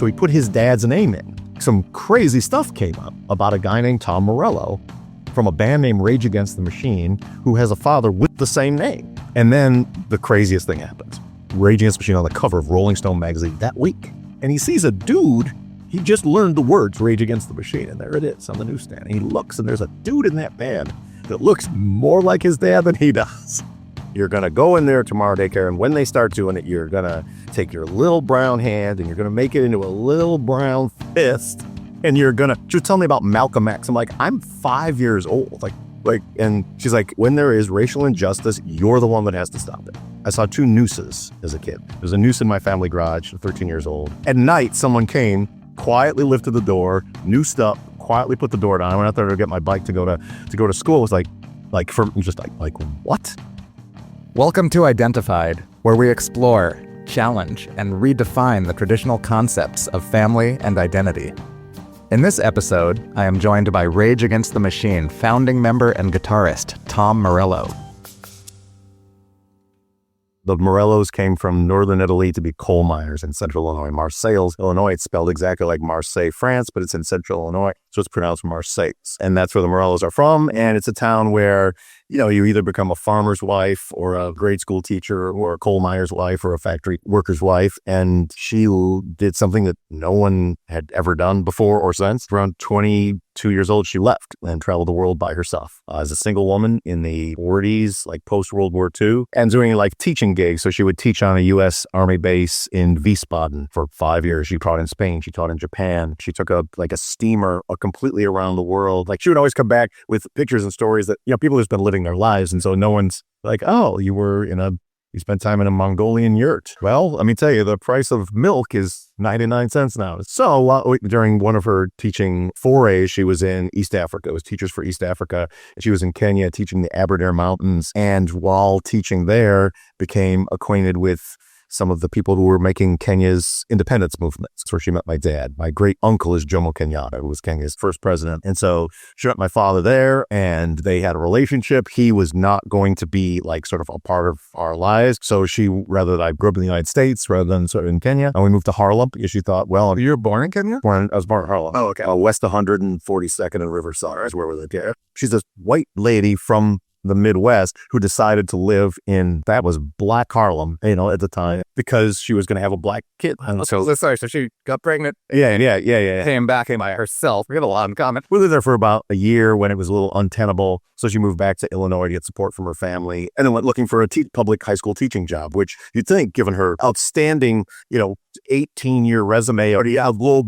So he put his dad's name in. Some crazy stuff came up about a guy named Tom Morello from a band named Rage Against the Machine who has a father with the same name. And then the craziest thing happens. Rage Against the Machine on the cover of Rolling Stone magazine that week. And he sees a dude, he just learned the words Rage Against the Machine, and there it is on the newsstand. And he looks, and there's a dude in that band that looks more like his dad than he does. You're going to go in there tomorrow, daycare, and when they start doing it, you're going to take your little brown hand and you're going to make it into a little brown fist, and you're going to just tell me about Malcolm X. I'm like, I'm 5 years old. And she's like, when there is racial injustice, you're the one that has to stop it. I saw 2 nooses as a kid. There's a noose in my family garage, 13 years old. At night, someone came, quietly lifted the door, noosed up, quietly put the door down. I went out there to get my bike to go to school. It was like what? Welcome to Identified, where we explore, challenge, and redefine the traditional concepts of family and identity. In this episode, I am joined by Rage Against the Machine founding member and guitarist Tom Morello. The Morellos came from northern Italy to be coal miners in central Illinois. Marseilles, Illinois, it's spelled exactly like Marseille, France, but it's in central Illinois, so it's pronounced Marseilles. And that's where the Morellos are from, and it's a town where, you either become a farmer's wife or a grade school teacher or a coal miner's wife or a factory worker's wife. And she did something that no one had ever done before or since. Around 22 years old, she left and traveled the world by herself as a single woman in the 40s, like post-World War II, and doing like teaching gigs. So she would teach on a U.S. Army base in Wiesbaden for 5 years. She taught in Spain. She taught in Japan. She took a steamer completely around the world. Like, she would always come back with pictures and stories that, people who've been living their lives. And so no one's like, oh, you spent time in a Mongolian yurt. Well, let me tell you, the price of milk is 99 cents now. So during one of her teaching forays, she was in East Africa. It was Teachers for East Africa. She was in Kenya teaching the Aberdare Mountains. And while teaching there, became acquainted with some of the people who were making Kenya's independence movement. That's where she met my dad. My great uncle is Jomo Kenyatta, who was Kenya's first president. And so she met my father there, and they had a relationship. He was not going to be like sort of a part of our lives. So rather than I grew up in the United States rather than sort of in Kenya, and we moved to Harlem because she thought, well, You were born in Kenya? I was born in Harlem. Oh, okay. West 142nd and Riverside is where we lived here. She's this white lady from the Midwest who decided to live in, that was Black Harlem, at the time, because she was going to have a black kid. So she got pregnant. Yeah. Came back by herself. We had a lot in common. We lived there for about a year when it was a little untenable. So she moved back to Illinois to get support from her family, and then went looking for a public high school teaching job, which you'd think, given her outstanding, 18-year resume, already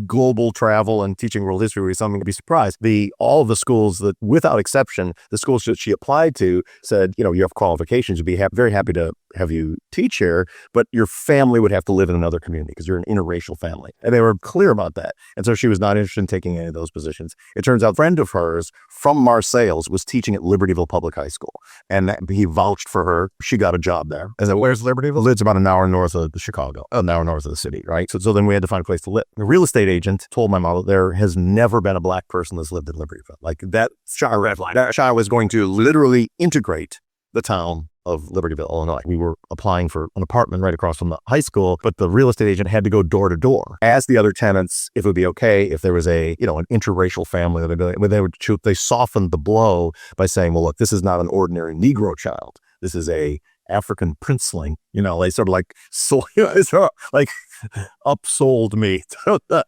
global travel and teaching world history, would be something to be surprised. All of the schools that, without exception, the schools that she applied to said, you have qualifications, would be very happy to have you teach here, but your family would have to live in another community because you're an interracial family. And they were clear about that. And so she was not interested in taking any of those positions. It turns out a friend of hers from Marseilles was teaching at Libertyville Public High School. And he vouched for her. She got a job there. And where's Libertyville? It's about an hour north of Chicago, an hour north of the city, right? So then we had to find a place to live. The real estate agent told my mom that there has never been a black person that's lived in Libertyville. Like, that red line. That Shire was going to literally integrate the town of Libertyville, Illinois. We were applying for an apartment right across from the high school, but the real estate agent had to go door to door, ask the other tenants if it would be okay if there was an interracial family. They softened the blow by saying, well, look, this is not an ordinary Negro child. This is a African princeling. They sort of upsold me.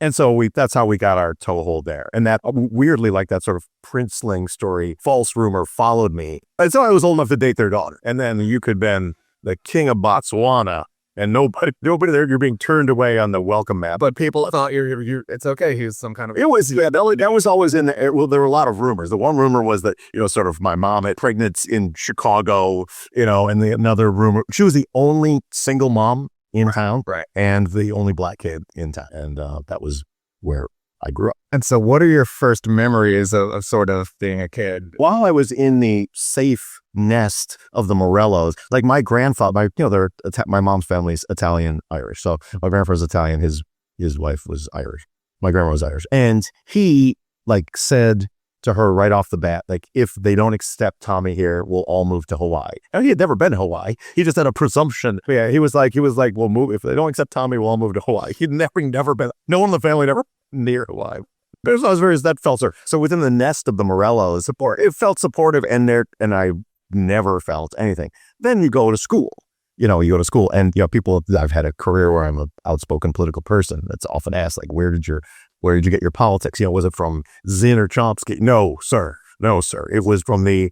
And so that's how we got our toehold there. And that weirdly, like that sort of princeling story, false rumor followed me. And so I was old enough to date their daughter. And then you could have been the king of Botswana, and nobody there, you're being turned away on the welcome mat. But people thought it's okay. He was some kind of... It was, that was always in there. Well, there were a lot of rumors. The one rumor was that, sort of my mom had pregnant in Chicago, and another rumor, she was the only single mom in town, right, and the only black kid in town. And that was where I grew up. And so what are your first memories of sort of being a kid? While I was in the safe nest of the Morellos, like my grandfather, my mom's family's Italian Irish. So my grandfather's Italian, his wife was Irish. My grandma was Irish. And he said to her right off the bat, like, if they don't accept Tommy here, we'll all move to Hawaii. And he had never been to Hawaii. He just had a presumption. Yeah, he was like, we'll move. If they don't accept Tommy, we'll all move to Hawaii. He'd never been, no one in the family never near Hawaii. That felt so within the nest of the Morellos, it felt supportive, and I never felt anything. Then you go to school. You go to school, and I've had a career where I'm an outspoken political person. That's often asked, like, where did you get your politics? Was it from Zinn or Chomsky? No, sir. It was from the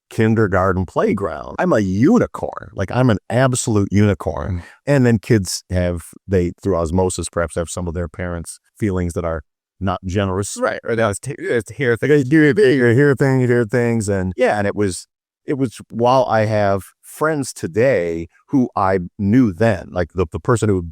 kindergarten playground. I'm a unicorn. Like, I'm an absolute unicorn. And then kids through osmosis, perhaps have some of their parents' feelings that are not generous. Right. Or to hear things. And it was while I have friends today who I knew then, like the person who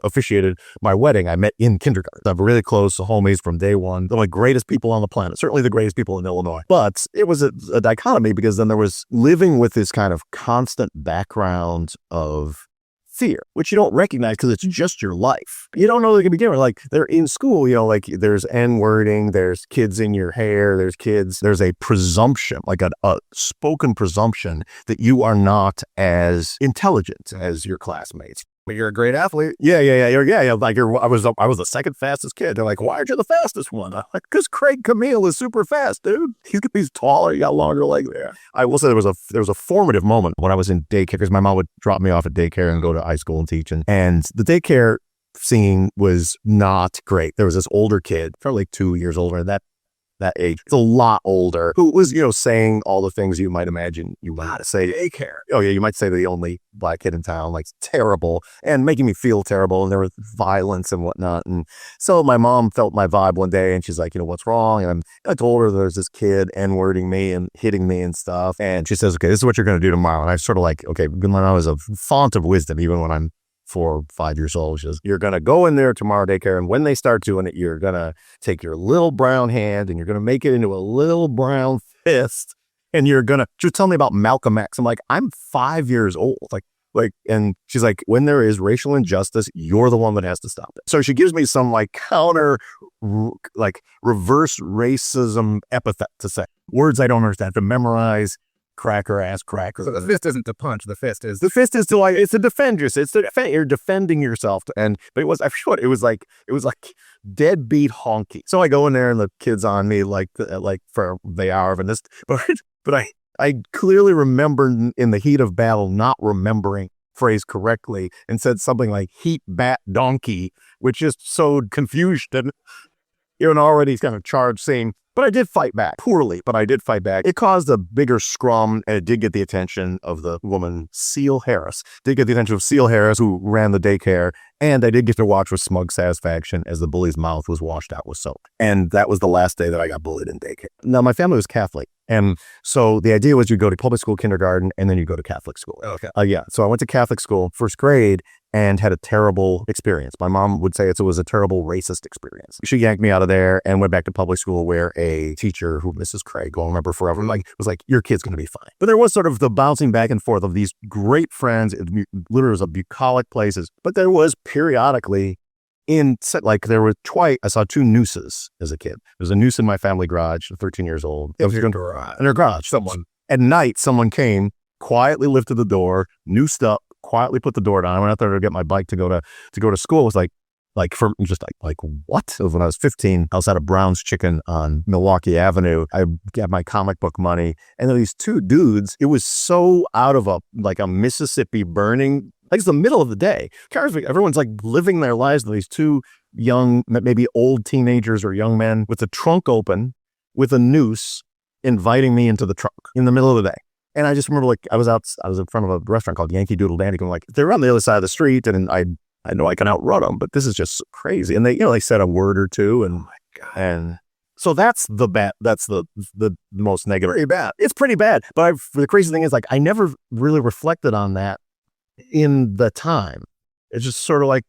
officiated my wedding, I met in kindergarten. I'm really close homies from day one. They're the greatest people on the planet, certainly the greatest people in Illinois. But it was a dichotomy, because then there was living with this kind of constant background of fear, which you don't recognize because it's just your life. You don't know they're going to be different. Like, they're in school, like, there's N-wording, there's kids in your hair, there's a presumption, like a spoken presumption that you are not as intelligent as your classmates. But you're a great athlete. Yeah. Like, I was the second fastest kid. They're like, why aren't you the fastest one? I'm like, because Craig Camille is super fast, dude. He's taller. He got longer legs. Yeah. I will say there was a formative moment when I was in daycare, because my mom would drop me off at daycare and go to high school and teach. And the daycare scene was not great. There was this older kid, probably like 2 years older, that age. It's a lot older, who was, saying all the things you might imagine you might say to daycare. Oh yeah, you might say the only black kid in town, like, terrible, and making me feel terrible, and there was violence and whatnot. And so my mom felt my vibe one day, and she's like, what's wrong? And I told her there's this kid N-wording me and hitting me and stuff. And she says, okay, this is what you're going to do tomorrow. And I sort of like, okay, my mom is a font of wisdom, even when I'm 4 or 5 years old. She says, you're going to go in there tomorrow, daycare, and when they start doing it, you're going to take your little brown hand and you're going to make it into a little brown fist, and you're going to just tell me about Malcolm X. I'm like, I'm 5 years old. And she's like, when there is racial injustice, you're the one that has to stop it. So she gives me some counter, reverse racism epithet to say. Words I don't understand, to memorize. Cracker. So the fist isn't to punch. The fist is to, it's to defend yourself. You're defending yourself. But it was like deadbeat honky. So I go in there and the kid's on me for the hour of this, but I clearly remember in the heat of battle not remembering phrase correctly and said something like heat bat donkey, which just sowed confusion in an already kind of charged scene. But I did fight back, poorly, but I did fight back. It caused a bigger scrum, and it did get the attention of the woman, Seal Harris. Who ran the daycare, and I did get to watch with smug satisfaction as the bully's mouth was washed out with soap. And that was the last day that I got bullied in daycare. Now, my family was Catholic, and so the idea was you go to public school, kindergarten, and then you go to Catholic school. Okay. So I went to Catholic school, first grade, and had a terrible experience. My mom would say it was a terrible racist experience. She yanked me out of there and went back to public school, where a teacher, who Mrs. Craig, I'll remember forever, was like, your kid's going to be fine. But there was sort of the bouncing back and forth of these great friends. It literally was a bucolic places. But there was periodically there were twice, I saw 2 nooses as a kid. There was a noose in my family garage, 13 years old. In their garage. At night, someone came, quietly lifted the door, noosed up, quietly put the door down. I went out there to get my bike to go to school. It was what? It was when I was 15. I was at a Brown's Chicken on Milwaukee Avenue. I got my comic book money, and then these 2 dudes. It was so out of a Mississippi burning. It's the middle of the day. Everyone's living their lives. These 2 young, maybe old teenagers or young men with the trunk open, with a noose, inviting me into the trunk in the middle of the day. And I just remember, I was in front of a restaurant called Yankee Doodle Dandy. I'm like, they're on the other side of the street, and I know I can outrun them, but this is just crazy. And they said a word or two, and and so that's the most negative. Pretty bad. It's pretty bad. But the crazy thing is, I never really reflected on that in the time. It's just sort of like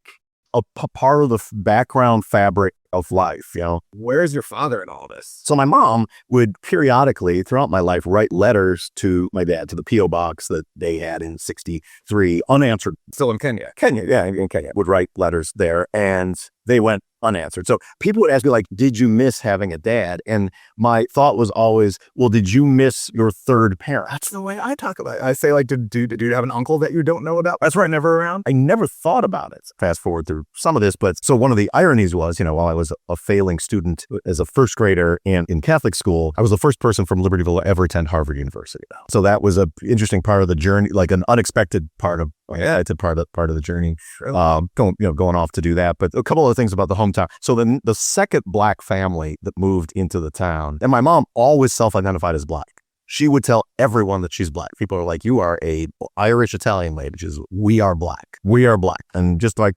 a part of the background fabric of life, Where's your father in all this? So my mom would periodically throughout my life write letters to my dad, to the P.O. box that they had in 63, unanswered. Still in Kenya. Yeah, in Kenya. Would write letters there, and they went unanswered. So people would ask me, like, did you miss having a dad? And my thought was always, well, did you miss your third parent? That's the way I talk about it. I say, like, did you have an uncle that you don't know about? That's right, never around. I never thought about it. Fast forward through some of this, but so one of the ironies was, while I was a failing student as a first grader and in Catholic school, I was the first person from Libertyville to ever attend Harvard University. So that was an interesting part of the journey, like an unexpected part of it's a part of the journey, going off to do that. But a couple of things about the hometown. So then the second black family that moved into the town, and my mom always self-identified as black. She would tell everyone that she's black. People are like, you are a Irish Italian lady, which is, we are black. We are black. And just like,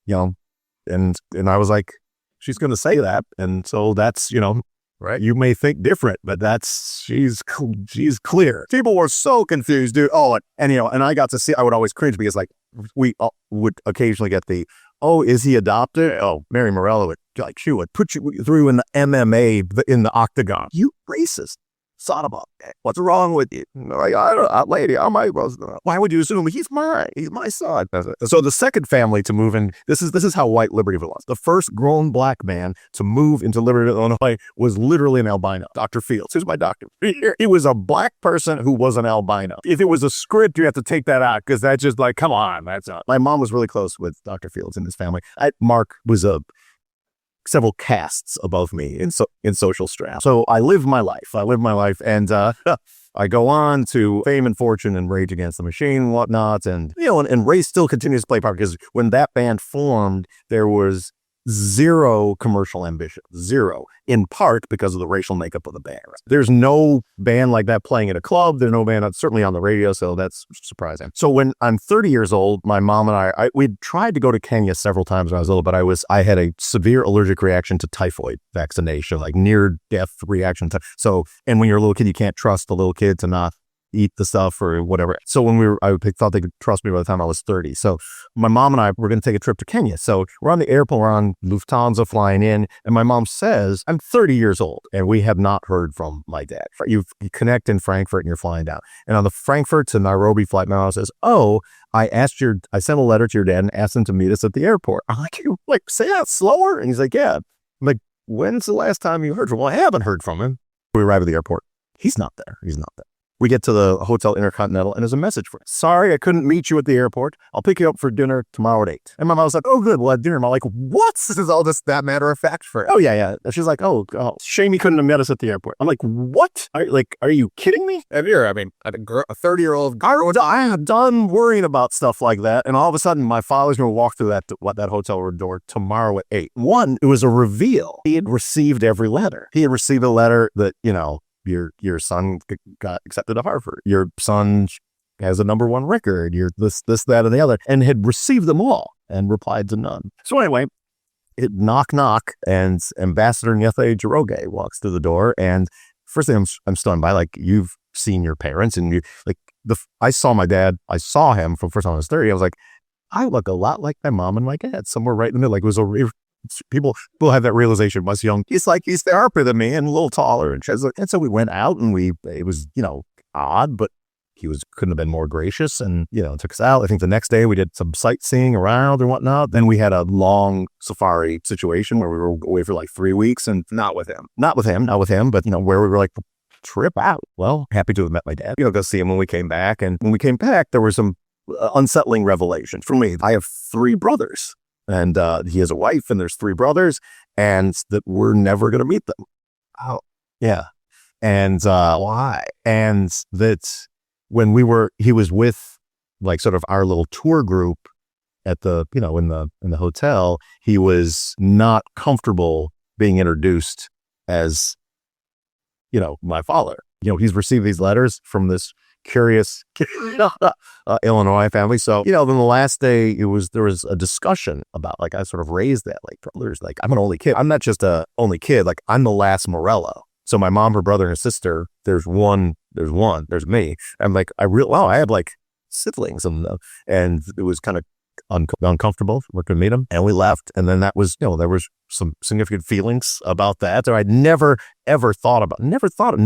and I was like, she's going to say that. And so that's, right. You may think different, but she's clear. People were so confused, dude. Oh, and I got to see, I would always cringe because like we would occasionally get the, oh, is he adopted? Oh, Mary Morello she would put you through in the MMA, in the octagon. You racist. Son of a, what's wrong with you? Like, lady, why would you assume he's my son? So the second family to move in, this is how white Libertyville was. The first grown black man to move into Libertyville, Illinois was literally an albino. Dr. Fields, who's my doctor. He was a black person who was an albino. If it was a script, you have to take that out because that's just like, come on, that's not. My mom was really close with Dr. Fields in his family. Mark was several castes above me in social strata. So I live my life, and I go on to fame and fortune and Rage Against the Machine and whatnot. And, and race still continues to play a part because when that band formed, there was zero commercial ambition, zero, in part because of the racial makeup of the band. There's no band like that playing at a club. There's no band certainly on the radio, so that's surprising. So when I'm 30 years old, my mom and we'd tried to go to Kenya several times when I was little, but I had a severe allergic reaction to typhoid vaccination, like near-death reaction. So, and when you're a little kid, you can't trust a little kid to not eat the stuff or whatever. So when I thought they could trust me by the time I was 30. So my mom and I were going to take a trip to Kenya. So we're on the airport, we're on Lufthansa flying in, and my mom says, I'm 30 years old and we have not heard from my dad. You connect in Frankfurt and you're flying down. And on the Frankfurt to Nairobi flight, my mom says, oh, I sent a letter to your dad and asked him to meet us at the airport. I'm like, say that slower? And he's like, yeah. I'm like, when's the last time you heard from him? Well, I haven't heard from him. We arrive at the airport. He's not there. We get to the Hotel Intercontinental and there's a message for us. Sorry, I couldn't meet you at the airport. I'll pick you up for dinner tomorrow at 8. And my mom was like, oh, good, we'll have dinner. I'm like, what? This is all just that matter of fact for it. Oh, yeah. And she's like, oh, shame you couldn't have met us at the airport. I'm like, what? Are you kidding me? A 30-year-old girl. I am done worrying about stuff like that. And all of a sudden, my father's going to walk through that hotel room door tomorrow at 8. One, it was a reveal. He had received every letter. He had received a letter that, your son got accepted to Harvard. Your son has a #1 record. You're this, that, and the other, and had received them all and replied to none. So anyway, it knock, and Ambassador Nyethe Jiroge walks through the door. And first thing I'm stunned by, like, you've seen your parents, and I saw my dad. I saw him for the first time I was 30. I was like, I look a lot like my mom and my dad, somewhere right in the middle. Like, it was people have that realization. Once young, he's sharper than me and a little taller. And so we went out and it was, odd, but he couldn't have been more gracious and, took us out. I think the next day we did some sightseeing around and whatnot. Then we had a long safari situation where we were away for like 3 weeks and not with him, but, where we were like, trip out. Well, happy to have met my dad, go see him when we came back. And when we came back, there were some unsettling revelations for me. I have 3 brothers. And he has a wife and there's 3 brothers and that we're never going to meet them. Oh, yeah. And why? And that when he was with like sort of our little tour group at the, in the hotel, he was not comfortable being introduced as, my father. He's received these letters from this curious Illinois family. So, then the last day there was a discussion about, like, I sort of raised that, like, brothers, like, I'm an only kid. I'm not just a only kid, like, I'm the last Morello. So my mom, her brother, and her sister, there's me. I'm like, I had like siblings and it was kind of uncomfortable. We're going to meet him. And we left. And then that was, there was some significant feelings about that. So I'd never, ever thought never thought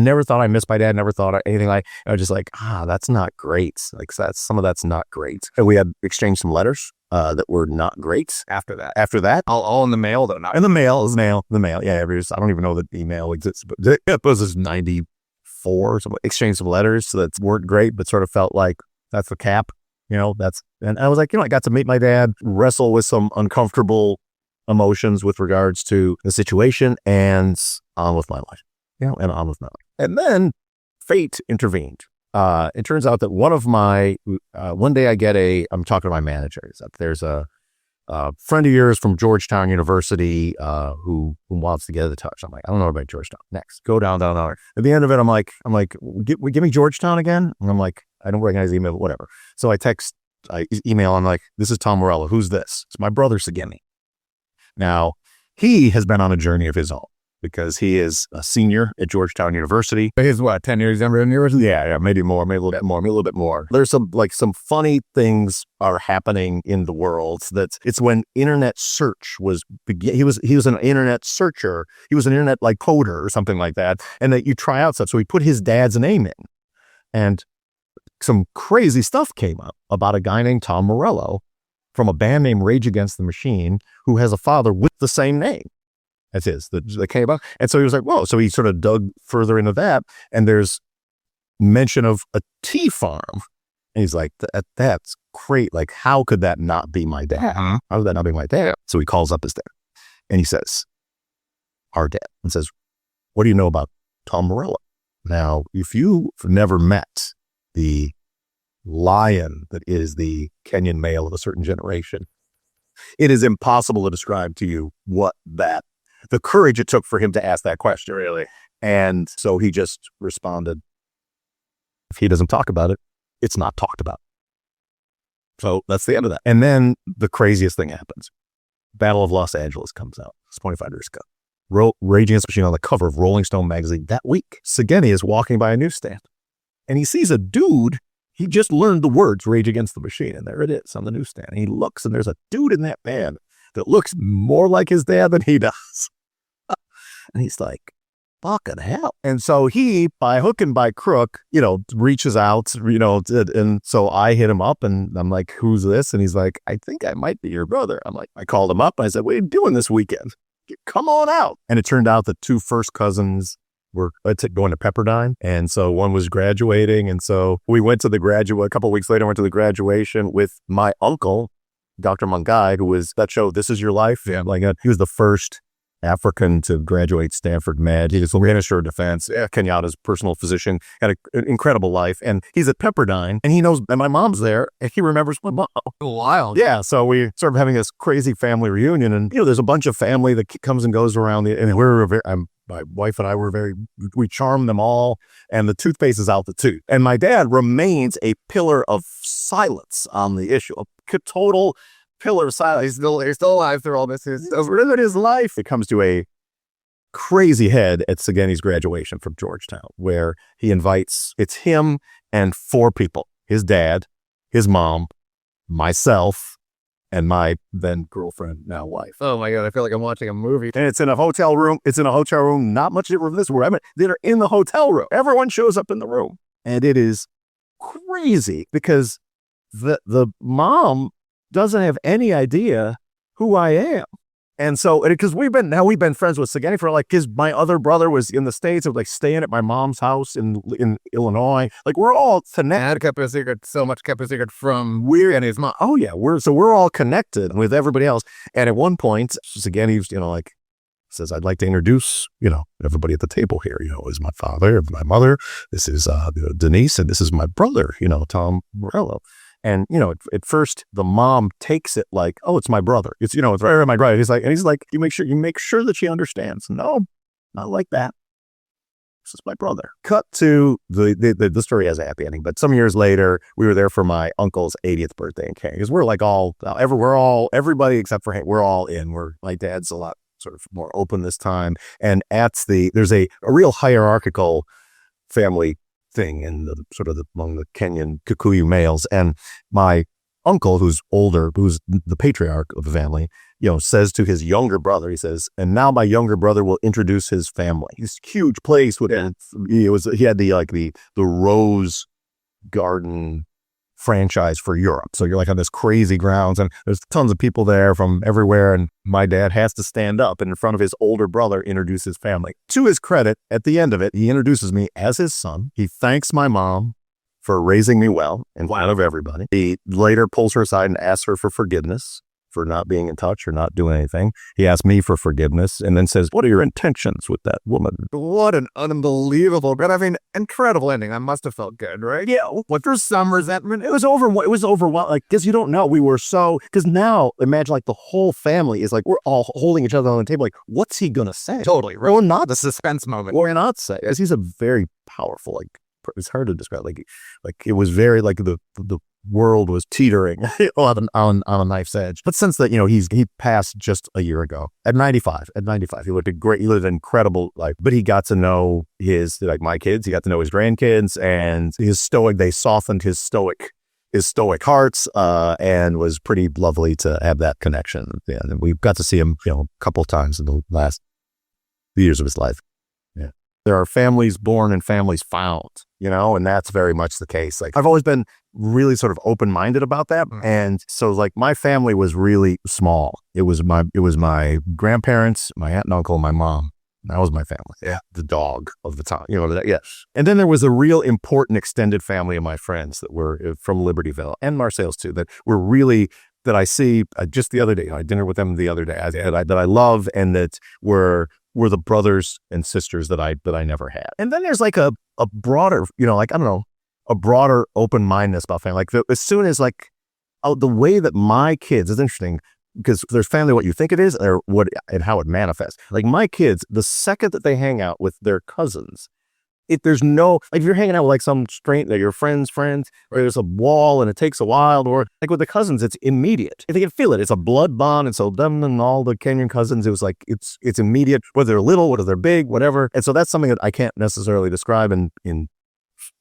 I missed my dad. Never thought anything like, I was just like, that's not great. Like some of that's not great. And we had exchanged some letters that were not great after that. All in the mail, though. Not in the mail. The mail. Yeah. I don't even know that email exists, but it was 94. So exchanged some letters that weren't great, but sort of felt like that's the cap. And I was like, I got to meet my dad, wrestle with some uncomfortable emotions with regards to the situation, and on with my life, And then fate intervened. It turns out that one day I'm talking to my manager. There's a friend of yours from Georgetown University who wants to get in touch. I'm like, I don't know about Georgetown. Next, go down. At the end of it, I'm like, give me Georgetown again. And I'm like, I don't recognize the email, whatever. So I email, I'm like, this is Tom Morello. Who's this? It's my brother, Segeni. Now, he has been on a journey of his own because he is a senior at Georgetown University. He's 10 years younger than yours? Yeah, maybe more, maybe a little bit more. There's some funny things are happening in the world. It's when internet search he was an internet searcher. He was an internet coder or something like that. And that you try out stuff. So he put his dad's name in. And some crazy stuff came up about a guy named Tom Morello from a band named Rage Against the Machine who has a father with the same name as his that came up. And so he was like, whoa. So he sort of dug further into that. And there's mention of a tea farm. And he's like, that's great. Like, how could that not be my dad? How could that not be my dad? So he calls up his dad and he says, our dad, and says, what do you know about Tom Morello? Now, if you've never met the lion that is the Kenyan male of a certain generation, it is impossible to describe to you the courage it took for him to ask that question, really. And so he just responded, if he doesn't talk about it, it's not talked about. So that's the end of that. And then the craziest thing happens. Battle of Los Angeles comes out. It's 25 years ago. Rage Against the Machine on the cover of Rolling Stone magazine that week. Segeni is walking by a newsstand and he sees a dude. He just learned the words Rage Against the Machine, and there it is on the newsstand. And he looks, and there's a dude in that band that looks more like his dad than he does. And he's like, fucking hell. And so he, by hook and by crook, reaches out, and so I hit him up, and I'm like, who's this? And he's like, I think I might be your brother. I'm like, I called him up, and I said, what are you doing this weekend? Come on out. And it turned out the two first cousins were going to Pepperdine. And so one was graduating. And so we went to a couple of weeks later, went to the graduation with my uncle, Dr. Mungai, who was that show, This Is Your Life. Yeah. He was the first African to graduate Stanford Med. He was the Minister of Defense, Kenyatta's personal physician, had an incredible life. And he's at Pepperdine and he knows, and my mom's there and he remembers my mom. Wild. Yeah. So we sort of having this crazy family reunion and, there's a bunch of family that comes and goes around and my wife and I we charm them all, and the toothpaste is out the tooth. And my dad remains a pillar of silence on the issue, a total pillar of silence. He's still alive through all this. He's living his life. It comes to a crazy head at Segeni's graduation from Georgetown, where he invites, it's him and 4 people, his dad, his mom, myself, and my then girlfriend, now wife. Oh my God, I feel like I'm watching a movie. And it's in a hotel room. Not much different from this room. I mean, they're in the hotel room. Everyone shows up in the room. And it is crazy because the mom doesn't have any idea who I am. And so, because we've been friends with Segeni for my other brother was in the States, of staying at my mom's house in Illinois. We're all connected. Dad kept a secret, so much kept a secret from and his mom. Oh yeah, we're all connected with everybody else. And at one point, Segeni's, says, I'd like to introduce, everybody at the table here, is my father, my mother. This is Denise, and this is my brother, Tom Morello. And, at first the mom takes it like, oh, it's my brother. It's, it's right, my brother. He's like, you make sure that she understands. No, not like that. This is my brother. Cut to the story has a happy ending, but some years later, we were there for my uncle's 80th birthday in Kenya. Because we're everybody except for Hank, we're all in. My dad's a lot sort of more open this time. And there's a real hierarchical family thing in among the Kenyan Kikuyu males. And my uncle, who's older, who's the patriarch of the family, says to his younger brother, he says, and now my younger brother will introduce his family. This huge place with he had the rose garden franchise for Europe. So you're like on this crazy grounds and there's tons of people there from everywhere. And my dad has to stand up and in front of his older brother, introduce his family. To his credit, at the end of it, he introduces me as his son. He thanks my mom for raising me well in front of everybody. He later pulls her aside and asks her for forgiveness for not being in touch or not doing anything. He asked me for forgiveness and then says, what are your intentions with that woman? What an unbelievable, but I mean, incredible ending. That must have felt good, right? Yeah. What, there's some resentment? It was overwhelming. Like, because you don't know. Because now imagine like the whole family is like, we're all holding each other on the table. Like, what's he going to say? Totally. Or not the suspense moment. Or not say. As he's a very powerful, it's hard to describe. Like it was very like the world was teetering on a knife's edge. But since that, he passed just a year ago at 95. He lived a great, he lived an incredible life. But he got to know my kids. He got to know his grandkids and they softened his stoic hearts, and was pretty lovely to have that connection. Yeah, and we got to see him, a couple of times in the last years of his life. Yeah, there are families born and families found, and that's very much the case. Like I've always been really sort of open-minded about that. And so like my family was really small. It was my grandparents, my aunt and uncle, my mom. That was my family. Yeah. The dog of the time, yes. And then there was a real important extended family of my friends that were from Libertyville and Marseilles too, that were really, that I see just the other day. I had dinner with them the other day that I love and that were the brothers and sisters that I never had. And then there's like a broader, a broader open-mindedness about family. Like as soon as the way that my kids, it's interesting because there's family what you think it is or what and how it manifests. Like my kids, the second that they hang out with their cousins, there's no, like if you're hanging out with like some stranger, your friends, or there's a wall and it takes a while, or like with the cousins, it's immediate. If they can feel it, it's a blood bond. And so them and all the Kenyan cousins, it was like, it's immediate, whether they're little, whether they're big, whatever. And so that's something that I can't necessarily describe in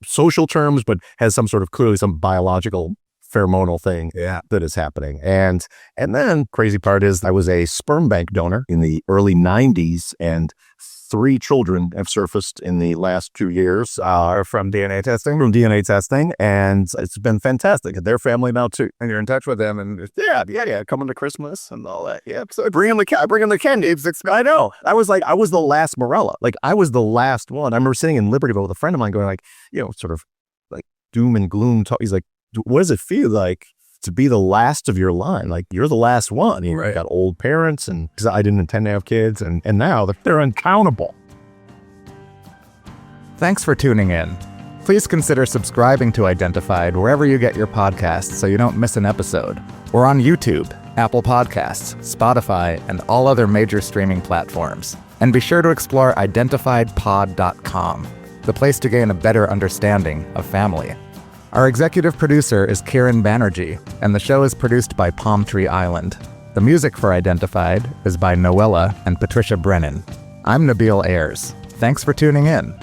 social terms, but has clearly some biological pheromonal thing that is happening. And then crazy part is I was a sperm bank donor in the early 90s and 3 children have surfaced in the last 2 years from DNA testing. And it's been fantastic. Their family now too. And you're in touch with them and yeah. Coming to Christmas and all that. Yeah. So I bring them the candy. I know. I was the last Morello. Like I was the last one. I remember sitting in Libertyville with a friend of mine going like, sort of like doom and gloom talk. He's like, what does it feel like to be the last of your line? Like you're the last one. You got old parents and because I didn't intend to have kids and now they're uncountable. Thanks for tuning in. Please consider subscribing to Identified wherever you get your podcasts so you don't miss an episode. We're on YouTube, Apple Podcasts, Spotify, and all other major streaming platforms. And be sure to explore identifiedpod.com, the place to gain a better understanding of family. Our executive producer is Kiran Banerjee, and the show is produced by Palm Tree Island. The music for Identified is by Noella and Patricia Brennan. I'm Nabil Ayers. Thanks for tuning in.